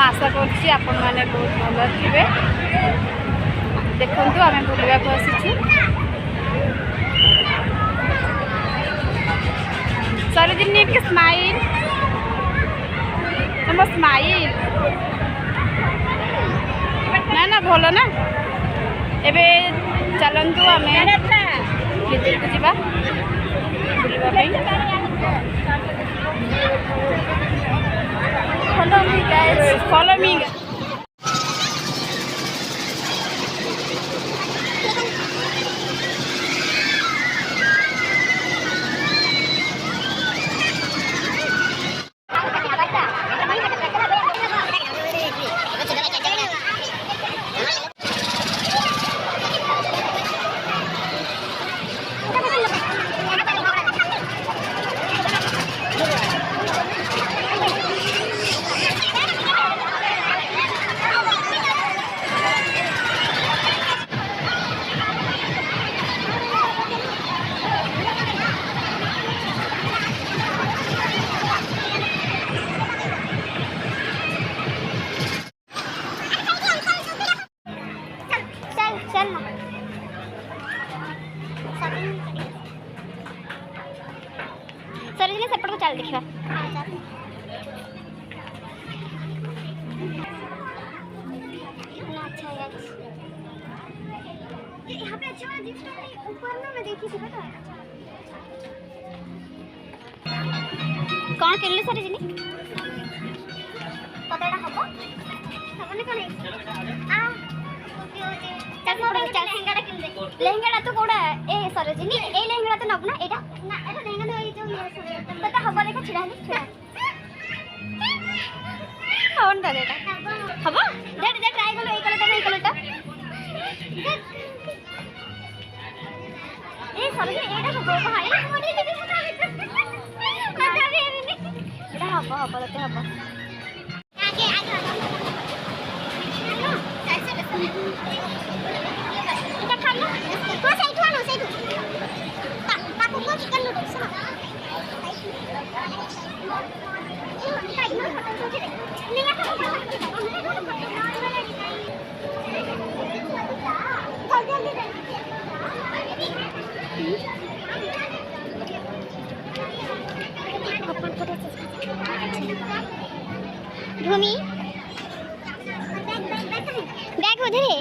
आशा करुँची आपण मैंने बहुत भल थे। देखु आम बुलवा आसीचु सरोजिनी के स्माइल तुम स्माइल ना ना भल ना एबे चलतु आम भीतर को जावा follow me guys, follow me। Sarojini सेपट को चल देखा अच्छा है यहाँ पे अच्छा ऊपर ना मैं देखी थी पता है कौन किनले सरोजिनी पताटा हबो हबने कोन आ चल मोर चल लहंगाटा किन दे लहंगाटा तो कोडा ए सरोजिनी ए लहंगाटा तो नब ना एटा ना एटा लहंगा तो ए जो पता हबो देखा छिड़ा है छिड़ा कौन दा देटा हबो दे ट्राई करो ए कलरटा ए सरोजिनी एटा हबो भाई मोडी दे मजा भी एटा हबो हबो देते हबो आगे आगे kita खाना तो सही पापा को चिकन नूडल्स ना नहीं आता भूमि बैग उधर है